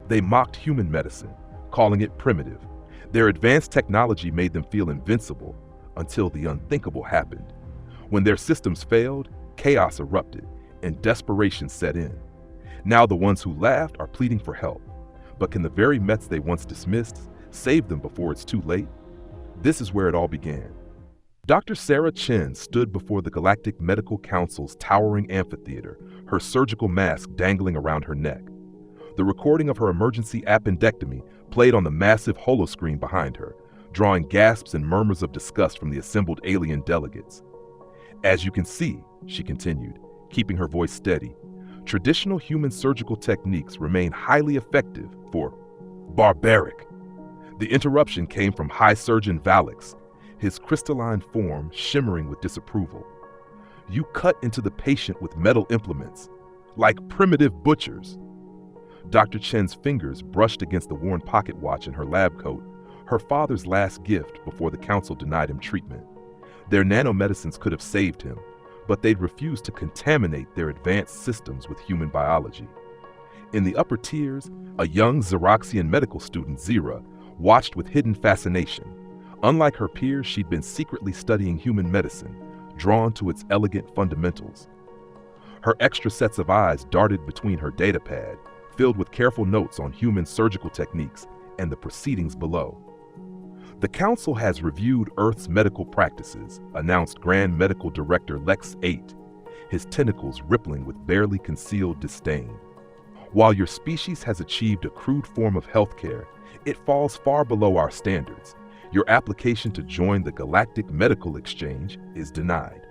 They mocked human medicine, calling it primitive. Their advanced technology made them feel invincible until the unthinkable happened. When their systems failed, chaos erupted and desperation set in. Now the ones who laughed are pleading for help. But can the very Mets they once dismissed save them before it's too late? This is where it all began. Dr. Sarah Chen stood before the Galactic Medical Council's towering amphitheater, her surgical mask dangling around her neck. The recording of her emergency appendectomy played on the massive holoscreen behind her, drawing gasps and murmurs of disgust from the assembled alien delegates. As you can see, she continued, keeping her voice steady, traditional human surgical techniques remain highly effective for barbaric. The interruption came from High Surgeon Valix, his crystalline form shimmering with disapproval. You cut into the patient with metal implements, like primitive butchers. Dr. Chen's fingers brushed against the worn pocket watch in her lab coat, her father's last gift before the council denied him treatment. Their nanomedicines could have saved him, but they'd refused to contaminate their advanced systems with human biology. In the upper tiers, a young Xeroxian medical student, Zira, watched with hidden fascination. Unlike her peers, she'd been secretly studying human medicine, drawn to its elegant fundamentals. Her extra sets of eyes darted between her datapad, filled with careful notes on human surgical techniques and the proceedings below. The Council has reviewed Earth's medical practices, announced Grand Medical Director Lex 8, his tentacles rippling with barely concealed disdain. While your species has achieved a crude form of healthcare, it falls far below our standards. Your application to join the Galactic Medical Exchange is denied.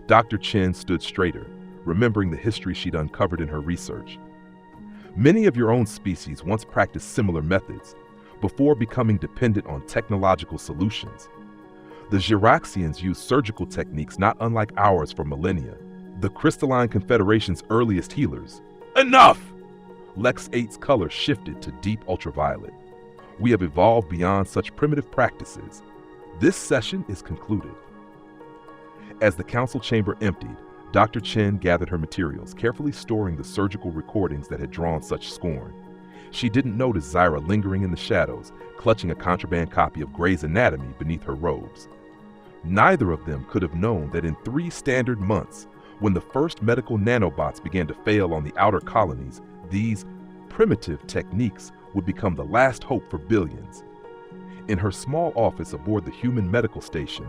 Dr. Chen stood straighter, remembering the history she'd uncovered in her research. Many of your own species once practiced similar methods, before becoming dependent on technological solutions. The Xeroxians used surgical techniques not unlike ours for millennia, the Crystalline Confederation's earliest healers. Enough! Lex 8's color shifted to deep ultraviolet. We have evolved beyond such primitive practices. This session is concluded. As the council chamber emptied, Dr. Chen gathered her materials, carefully storing the surgical recordings that had drawn such scorn. She didn't notice Zyra lingering in the shadows, clutching a contraband copy of Gray's Anatomy beneath her robes. Neither of them could have known that in 3 standard months, when the first medical nanobots began to fail on the outer colonies, these primitive techniques would become the last hope for billions. In her small office aboard the human medical station,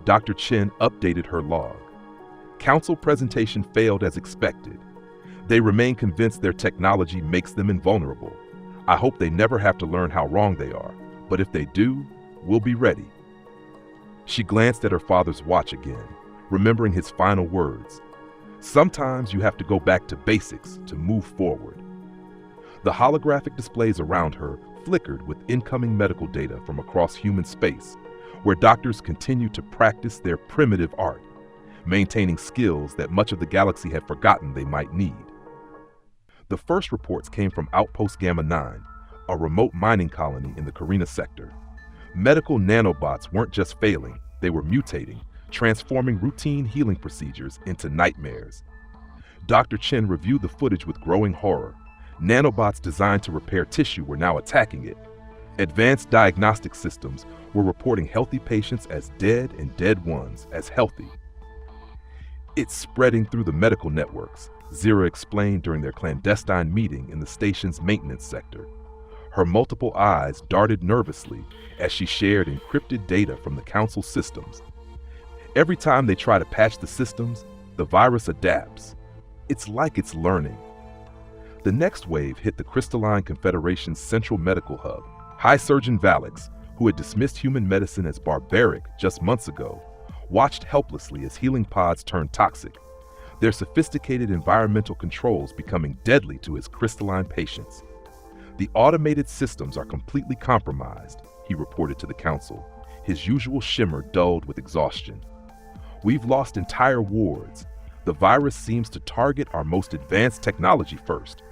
Dr. Chen updated her log. Council presentation failed as expected. They remain convinced their technology makes them invulnerable. I hope they never have to learn how wrong they are, but if they do, we'll be ready. She glanced at her father's watch again, remembering his final words. Sometimes you have to go back to basics to move forward. The holographic displays around her flickered with incoming medical data from across human space, where doctors continued to practice their primitive art, maintaining skills that much of the galaxy had forgotten they might need. The first reports came from Outpost Gamma 9, a remote mining colony in the Carina sector. Medical nanobots weren't just failing, they were mutating, transforming routine healing procedures into nightmares. Dr. Chen reviewed the footage with growing horror. Nanobots designed to repair tissue were now attacking it. Advanced diagnostic systems were reporting healthy patients as dead and dead ones as healthy. It's spreading through the medical networks, Zira explained during their clandestine meeting in the station's maintenance sector. Her multiple eyes darted nervously as she shared encrypted data from the council systems. Every time they try to patch the systems, the virus adapts. It's like it's learning. The next wave hit the Crystalline Confederation's central medical hub. High Surgeon Valix, who had dismissed human medicine as barbaric just months ago, watched helplessly as healing pods turned toxic, their sophisticated environmental controls becoming deadly to his crystalline patients. The automated systems are completely compromised, he reported to the council, his usual shimmer dulled with exhaustion. We've lost entire wards. The virus seems to target our most advanced technology first.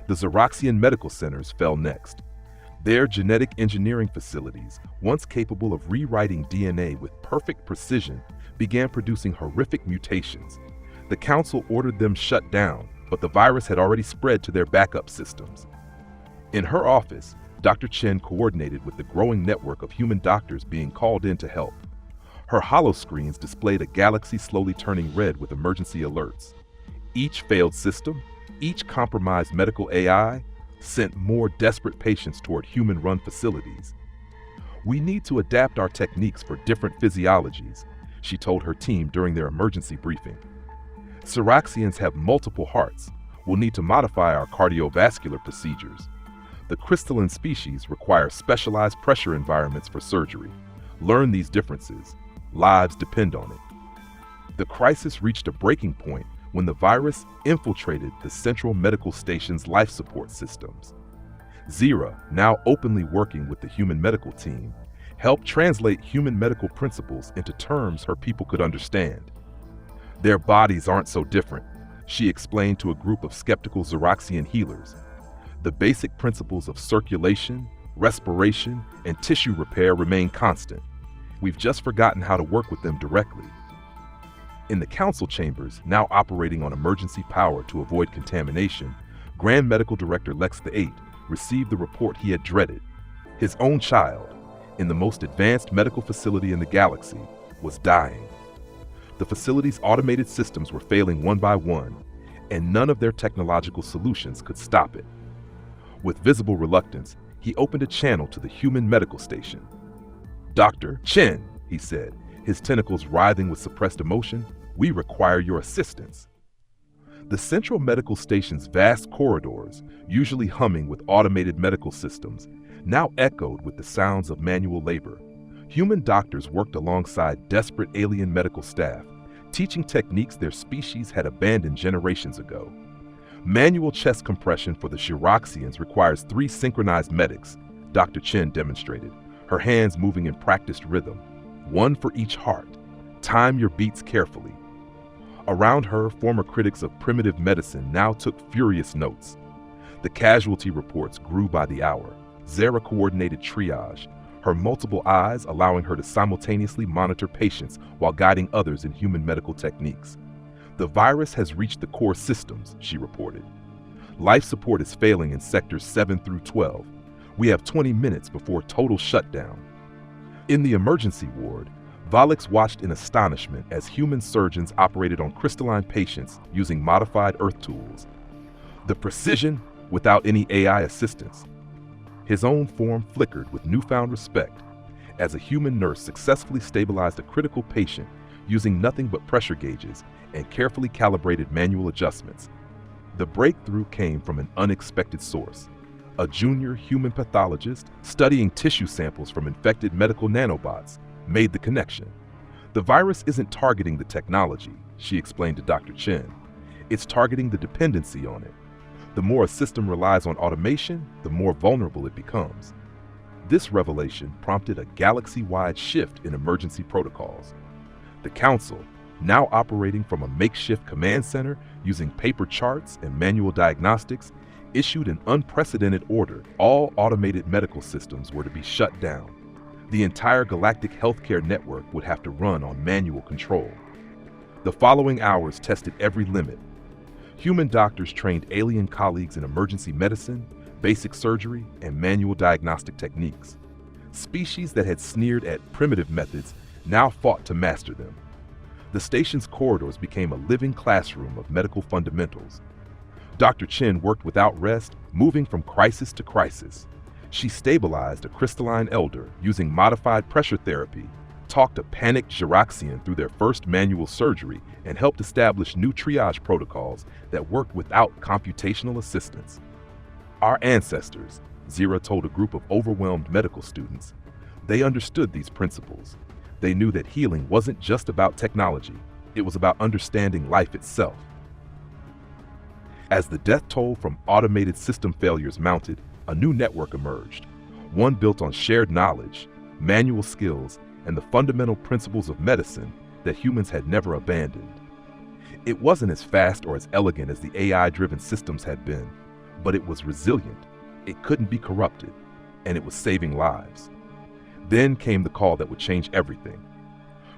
The Xeroxian medical centers fell next. Their genetic engineering facilities, once capable of rewriting DNA with perfect precision, began producing horrific mutations. The council ordered them shut down, but the virus had already spread to their backup systems. In her office, Dr. Chen coordinated with the growing network of human doctors being called in to help. Her holoscreens displayed a galaxy slowly turning red with emergency alerts. Each failed system, each compromised medical AI, sent more desperate patients toward human-run facilities. "We need to adapt our techniques for different physiologies," she told her team during their emergency briefing. "Syraxians have multiple hearts. We'll need to modify our cardiovascular procedures. The crystalline species require specialized pressure environments for surgery. Learn these differences. Lives depend on it." The crisis reached a breaking point when the virus infiltrated the Central Medical Station's life support systems. Zira, now openly working with the human medical team, helped translate human medical principles into terms her people could understand. "Their bodies aren't so different," she explained to a group of skeptical Xeroxian healers. "The basic principles of circulation, respiration, and tissue repair remain constant. We've just forgotten how to work with them directly." In the council chambers, now operating on emergency power to avoid contamination, Grand Medical Director Lex VIII received the report he had dreaded. His own child, in the most advanced medical facility in the galaxy, was dying. The facility's automated systems were failing one by one, and none of their technological solutions could stop it. With visible reluctance, he opened a channel to the human medical station. "Dr. Chen," he said, his tentacles writhing with suppressed emotion, "we require your assistance." The Central Medical Station's vast corridors, usually humming with automated medical systems, now echoed with the sounds of manual labor. Human doctors worked alongside desperate alien medical staff, teaching techniques their species had abandoned generations ago. Manual chest compression for the Xeroxians requires 3 synchronized medics, Dr. Chen demonstrated, her hands moving in practiced rhythm, one for each heart. "Time your beats carefully." Around her, former critics of primitive medicine now took furious notes. The casualty reports grew by the hour. Zara coordinated triage, her multiple eyes allowing her to simultaneously monitor patients while guiding others in human medical techniques. "The virus has reached the core systems," she reported. "Life support is failing in sectors 7 through 12. We have 20 minutes before total shutdown." In the emergency ward, Valix watched in astonishment as human surgeons operated on crystalline patients using modified Earth tools. The precision without any AI assistance. His own form flickered with newfound respect as a human nurse successfully stabilized a critical patient using nothing but pressure gauges and carefully calibrated manual adjustments. The breakthrough came from an unexpected source. A junior human pathologist studying tissue samples from infected medical nanobots made the connection. "The virus isn't targeting the technology," she explained to Dr. Chen. "It's targeting the dependency on it. The more a system relies on automation, the more vulnerable it becomes." This revelation prompted a galaxy-wide shift in emergency protocols. The Council, now operating from a makeshift command center using paper charts and manual diagnostics, issued an unprecedented order. All automated medical systems were to be shut down. The entire galactic healthcare network would have to run on manual control. The following hours tested every limit. Human doctors trained alien colleagues in emergency medicine, basic surgery, and manual diagnostic techniques. Species that had sneered at primitive methods now fought to master them. The station's corridors became a living classroom of medical fundamentals. Dr. Chen worked without rest, moving from crisis to crisis. She stabilized a crystalline elder using modified pressure therapy, talked a panicked Xeroxian through their first manual surgery, and helped establish new triage protocols that worked without computational assistance. "Our ancestors," Zira told a group of overwhelmed medical students, "they understood these principles. They knew that healing wasn't just about technology, it was about understanding life itself." As the death toll from automated system failures mounted, a new network emerged, one built on shared knowledge, manual skills, and the fundamental principles of medicine that humans had never abandoned. It wasn't as fast or as elegant as the AI-driven systems had been, but it was resilient, it couldn't be corrupted, and it was saving lives. Then came the call that would change everything.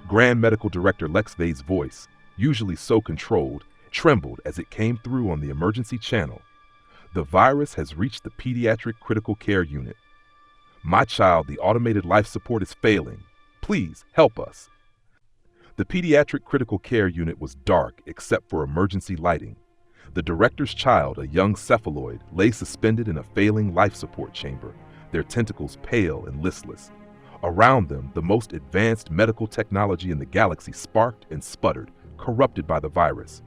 Grand Medical Director Lex VIII's voice, usually so controlled, trembled as it came through on the emergency channel. The virus has reached the pediatric critical care unit. My child, the automated life support is failing. Please help us. The pediatric critical care unit was dark except for emergency lighting. The director's child, a young cephaloid, lay suspended in a failing life support chamber, their tentacles pale and listless. Around them, the most advanced medical technology in the galaxy sparked and sputtered, corrupted by the virus.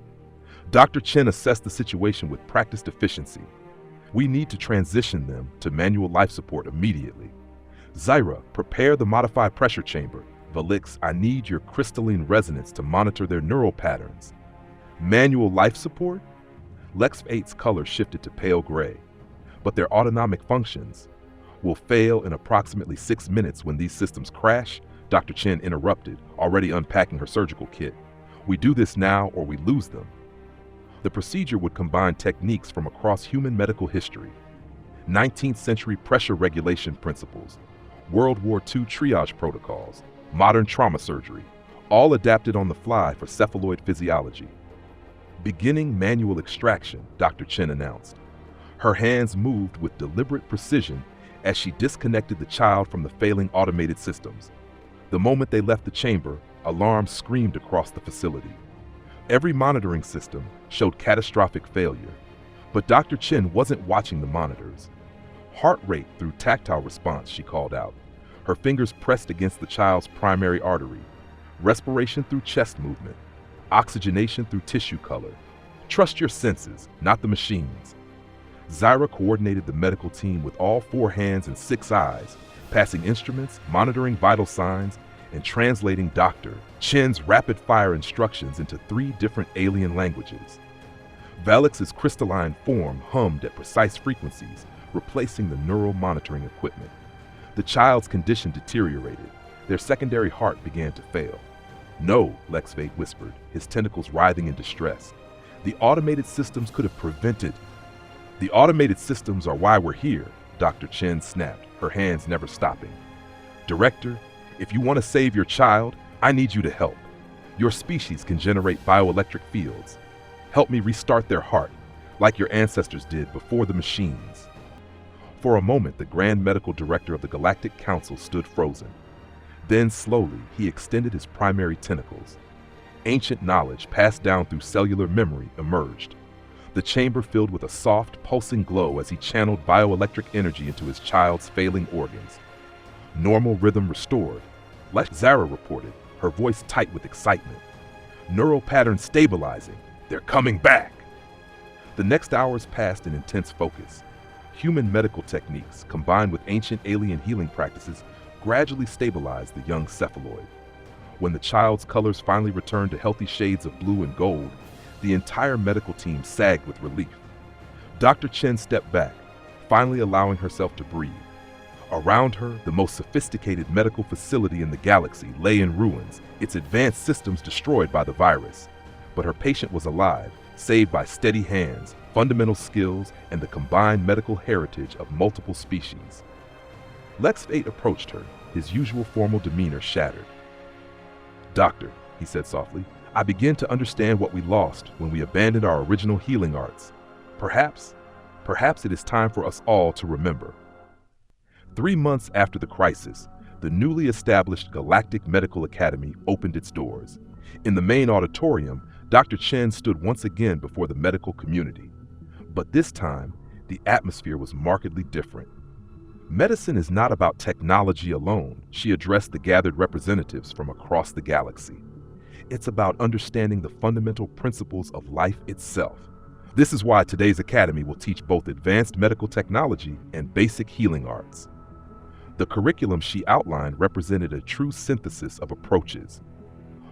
Dr. Chen assessed the situation with practiced efficiency. We need to transition them to manual life support immediately. Zyra, prepare the modified pressure chamber. Valix, I need your crystalline resonance to monitor their neural patterns. Manual life support? Lex 8's color shifted to pale gray. But their autonomic functions will fail in approximately 6 minutes when these systems crash, Dr. Chen interrupted, already unpacking her surgical kit. We do this now or we lose them. The procedure would combine techniques from across human medical history. 19th century pressure regulation principles, World War II triage protocols, modern trauma surgery, all adapted on the fly for cephaloid physiology. Beginning manual extraction, Dr. Chen announced. Her hands moved with deliberate precision as she disconnected the child from the failing automated systems. The moment they left the chamber, alarms screamed across the facility. Every monitoring system showed catastrophic failure, but Dr. Chen wasn't watching the monitors. Heart rate through tactile response, she called out. Her fingers pressed against the child's primary artery. Respiration through chest movement. Oxygenation through tissue color. Trust your senses, not the machines. Zyra coordinated the medical team with all 4 hands and 6 eyes, passing instruments, monitoring vital signs, and translating Dr. Chen's rapid-fire instructions into 3 different alien languages. Valix's crystalline form hummed at precise frequencies, replacing the neural monitoring equipment. The child's condition deteriorated. Their secondary heart began to fail. No, Lex Vate whispered, his tentacles writhing in distress. The automated systems could have prevented. The automated systems are why we're here, Dr. Chen snapped, her hands never stopping. Director, if you want to save your child, I need you to help. Your species can generate bioelectric fields. Help me restart their heart, like your ancestors did before the machines. For a moment, the Grand Medical Director of the Galactic Council stood frozen. Then slowly, he extended his primary tentacles. Ancient knowledge passed down through cellular memory emerged. The chamber filled with a soft, pulsing glow as he channeled bioelectric energy into his child's failing organs. Normal rhythm restored, like Zyra reported, her voice tight with excitement. Neural patterns stabilizing. They're coming back. The next hours passed in intense focus. Human medical techniques, combined with ancient alien healing practices, gradually stabilized the young cephaloid. When the child's colors finally returned to healthy shades of blue and gold, the entire medical team sagged with relief. Dr. Chen stepped back, finally allowing herself to breathe. Around her, the most sophisticated medical facility in the galaxy lay in ruins, its advanced systems destroyed by the virus. But her patient was alive, saved by steady hands, fundamental skills, and the combined medical heritage of multiple species. Lex 8 approached her, his usual formal demeanor shattered. Doctor, he said softly, I begin to understand what we lost when we abandoned our original healing arts. Perhaps it is time for us all to remember. 3 months after the crisis, the newly established Galactic Medical Academy opened its doors. In the main auditorium, Dr. Chen stood once again before the medical community. But this time, the atmosphere was markedly different. Medicine is not about technology alone, she addressed the gathered representatives from across the galaxy. It's about understanding the fundamental principles of life itself. This is why today's academy will teach both advanced medical technology and basic healing arts. The curriculum she outlined represented a true synthesis of approaches.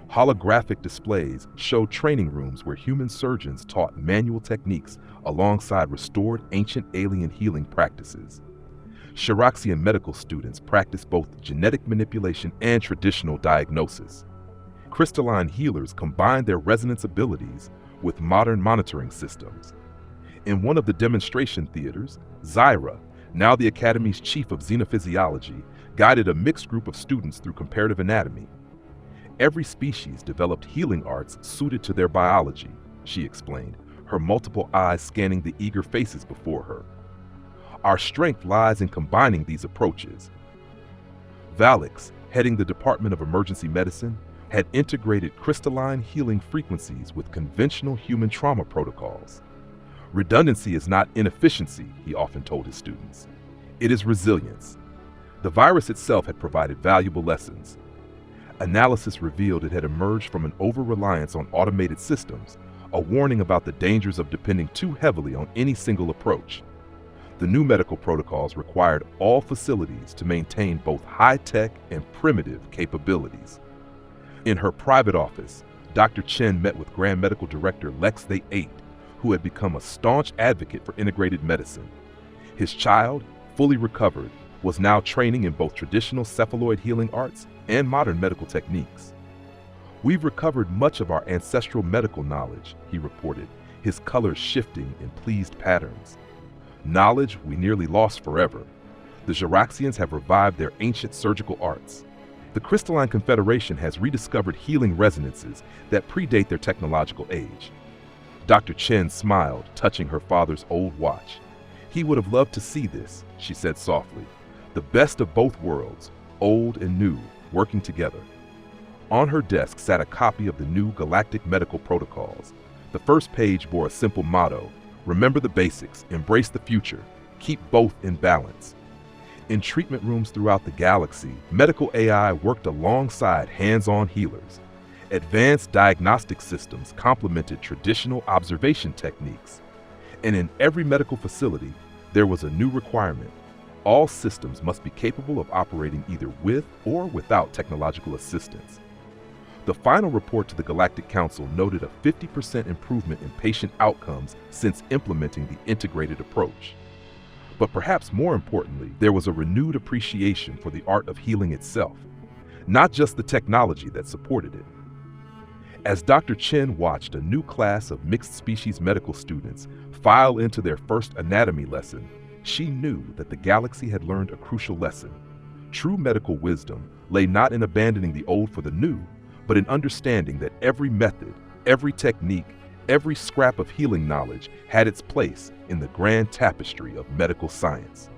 Holographic displays showed training rooms where human surgeons taught manual techniques alongside restored ancient alien healing practices. Shiraxian medical students practiced both genetic manipulation and traditional diagnosis. Crystalline healers combined their resonance abilities with modern monitoring systems. In one of the demonstration theaters, Zyra, now the Academy's chief of xenophysiology, guided a mixed group of students through comparative anatomy. Every species developed healing arts suited to their biology, she explained, her multiple eyes scanning the eager faces before her. Our strength lies in combining these approaches. Valix, heading the Department of Emergency Medicine, had integrated crystalline healing frequencies with conventional human trauma protocols. Redundancy is not inefficiency, he often told his students. It is resilience. The virus itself had provided valuable lessons. Analysis revealed it had emerged from an over-reliance on automated systems, a warning about the dangers of depending too heavily on any single approach. The new medical protocols required all facilities to maintain both high-tech and primitive capabilities. In her private office, Dr. Chen met with Grand Medical Director Lex They Ate, who had become a staunch advocate for integrated medicine. His child, fully recovered, was now training in both traditional cephaloid healing arts and modern medical techniques. "We've recovered much of our ancestral medical knowledge," he reported, his colors shifting in pleased patterns. "Knowledge we nearly lost forever. The Jiraxians have revived their ancient surgical arts. The Crystalline Confederation has rediscovered healing resonances that predate their technological age." Dr. Chen smiled, touching her father's old watch. "He would have loved to see this," she said softly. "The best of both worlds, old and new, working together." On her desk sat a copy of the new Galactic Medical Protocols. The first page bore a simple motto: "Remember the basics, embrace the future, keep both in balance." In treatment rooms throughout the galaxy, medical AI worked alongside hands-on healers. Advanced diagnostic systems complemented traditional observation techniques. And in every medical facility, there was a new requirement: all systems must be capable of operating either with or without technological assistance. The final report to the Galactic Council noted a 50% improvement in patient outcomes since implementing the integrated approach. But perhaps more importantly, there was a renewed appreciation for the art of healing itself, not just the technology that supported it. As Dr. Chen watched a new class of mixed-species medical students file into their first anatomy lesson, she knew that the galaxy had learned a crucial lesson. True medical wisdom lay not in abandoning the old for the new, but in understanding that every method, every technique, every scrap of healing knowledge had its place in the grand tapestry of medical science.